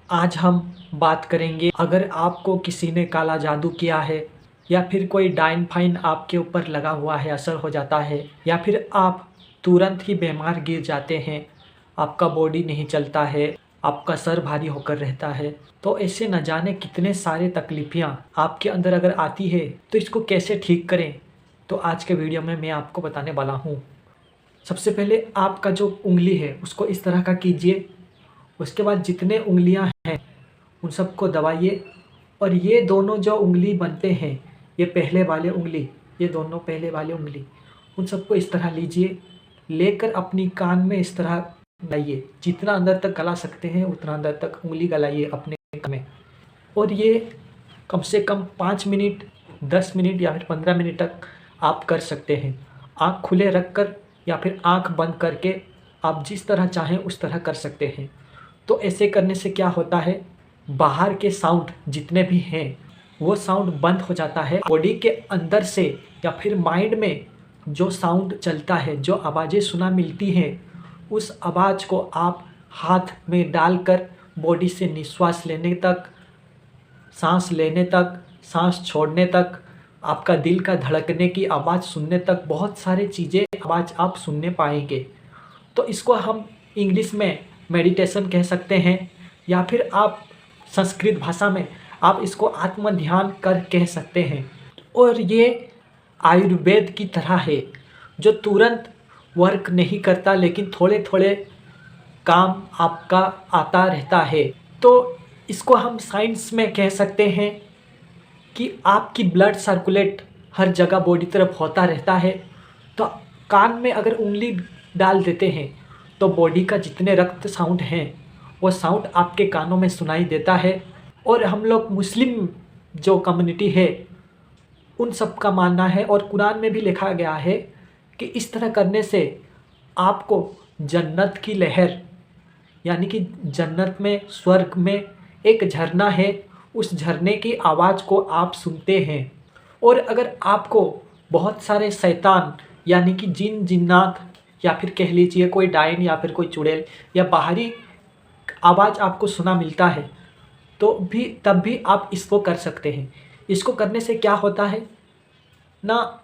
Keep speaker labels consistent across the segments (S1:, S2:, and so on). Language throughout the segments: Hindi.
S1: आज हम बात करेंगे, अगर आपको किसी ने काला जादू किया है या फिर कोई डाइन फाइन आपके ऊपर लगा हुआ है, असर हो जाता है, या फिर आप तुरंत ही बीमार गिर जाते हैं, आपका बॉडी नहीं चलता है, आपका सर भारी होकर रहता है, तो ऐसे न जाने कितने सारे तकलीफियाँ आपके अंदर अगर आती है तो इसको कैसे ठीक करें, तो आज के वीडियो में मैं आपको बताने वाला हूँ। सबसे पहले आपका जो उंगली है उसको इस तरह का कीजिए। उसके बाद जितने उंगलियां हैं उन सबको दबाइए, और ये दोनों जो उंगली बनते हैं, ये पहले वाले उंगली, ये दोनों पहले वाले उंगली, उन सबको इस तरह लीजिए, लेकर अपनी कान में इस तरह गलाइए। जितना अंदर तक गला सकते हैं उतना अंदर तक उंगली गलाइए अपने कान में। और ये कम से कम 5 मिनट, 10 मिनट या फिर 15 मिनट तक आप कर सकते हैं। आँख खुले रख कर या फिर आँख बंद करके आप जिस तरह चाहें उस तरह कर सकते हैं। तो ऐसे करने से क्या होता है, बाहर के साउंड जितने भी हैं वो साउंड बंद हो जाता है। बॉडी के अंदर से या फिर माइंड में जो साउंड चलता है, जो आवाज़ें सुना मिलती हैं, उस आवाज़ को आप हाथ में डालकर बॉडी से निश्वास लेने तक, सांस लेने तक, सांस छोड़ने तक, आपका दिल का धड़कने की आवाज़ सुनने तक, बहुत सारी चीज़ें आवाज़ आप सुनने पाएंगे। तो इसको हम इंग्लिश में मेडिटेशन कह सकते हैं, या फिर आप संस्कृत भाषा में आप इसको आत्म ध्यान कर कह सकते हैं। और ये आयुर्वेद की तरह है, जो तुरंत वर्क नहीं करता, लेकिन थोड़े थोड़े काम आपका आता रहता है। तो इसको हम साइंस में कह सकते हैं कि आपकी ब्लड सर्कुलेट हर जगह बॉडी तरफ होता रहता है। तो कान में अगर उंगली डाल देते हैं तो बॉडी का जितने रक्त साउंड हैं वो साउंड आपके कानों में सुनाई देता है। और हम लोग मुस्लिम जो कम्युनिटी है उन सब का मानना है, और कुरान में भी लिखा गया है कि इस तरह करने से आपको जन्नत की लहर, यानी कि जन्नत में, स्वर्ग में एक झरना है, उस झरने की आवाज़ को आप सुनते हैं। और अगर आपको बहुत सारे शैतान, यानी कि जिन जिन्नात, या फिर कह लीजिए कोई डायन या फिर कोई चुड़ैल या बाहरी आवाज़ आपको सुना मिलता है, तो तब भी आप इसको कर सकते हैं। इसको करने से क्या होता है ना,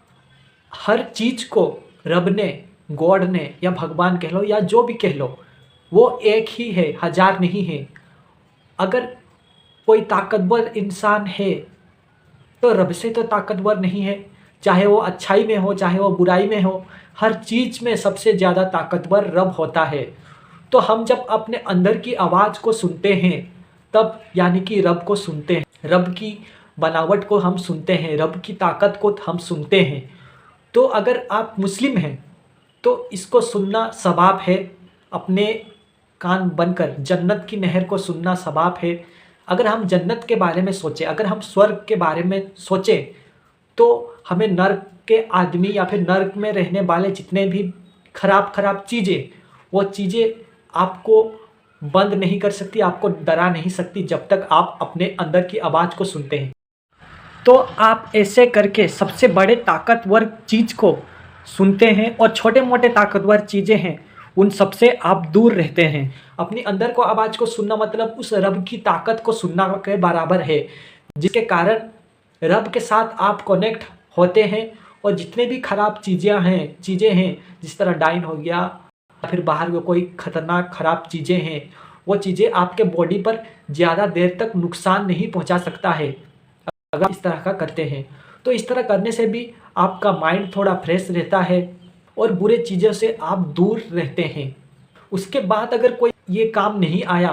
S1: हर चीज़ को रब ने, गॉड ने, या भगवान कह लो या जो भी कह लो, वो एक ही है, हजार नहीं है। अगर कोई ताकतवर इंसान है तो रब से तो ताकतवर नहीं है, चाहे वो अच्छाई में हो चाहे वो बुराई में हो, हर चीज़ में सबसे ज़्यादा ताकतवर रब होता है। तो हम जब अपने अंदर की आवाज़ को सुनते हैं तब, यानी कि रब को सुनते हैं, रब की बनावट को हम सुनते हैं, रब की ताकत को हम सुनते हैं। तो अगर आप मुस्लिम हैं तो इसको सुनना सवाब है, अपने कान बनकर जन्नत की नहर को सुनना सवाब है। अगर हम जन्नत के बारे में सोचें, अगर हम स्वर्ग के बारे में सोचें, तो हमें नर्क के आदमी या फिर नर्क में रहने वाले जितने भी खराब चीज़ें, वो चीज़ें आपको बंद नहीं कर सकती, आपको डरा नहीं सकती, जब तक आप अपने अंदर की आवाज़ को सुनते हैं। तो आप ऐसे करके सबसे बड़े ताकतवर चीज़ को सुनते हैं, और छोटे मोटे ताकतवर चीज़ें हैं उन सब से आप दूर रहते हैं। अपनी अंदर को आवाज़ को सुनना मतलब उस रब की ताकत को सुनना के बराबर है, जिसके कारण रब के साथ आप कनेक्ट होते हैं। और जितने भी खराब चीज़ें हैं, जिस तरह डाइन हो गया या फिर बाहर में कोई खतरनाक खराब चीज़ें हैं, वो चीज़ें आपके बॉडी पर ज़्यादा देर तक नुकसान नहीं पहुंचा सकता है अगर इस तरह का करते हैं। तो इस तरह करने से भी आपका माइंड थोड़ा फ्रेश रहता है और बुरे चीज़ों से आप दूर रहते हैं। उसके बाद अगर कोई ये काम नहीं आया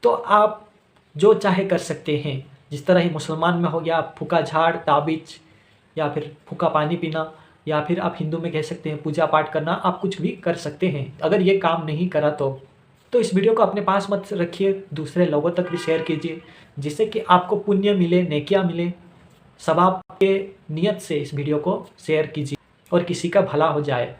S1: तो आप जो चाहे कर सकते हैं। जिस तरह ही मुसलमान में हो गया फूका झाड़, ताबीज, या फिर फूका पानी पीना, या फिर आप हिंदू में कह सकते हैं पूजा पाठ करना, आप कुछ भी कर सकते हैं अगर ये काम नहीं करा तो इस वीडियो को अपने पास मत रखिए, दूसरे लोगों तक भी शेयर कीजिए, जिससे कि आपको पुण्य मिले, नेकियां मिले। सवाब के नियत से इस वीडियो को शेयर कीजिए और किसी का भला हो जाए।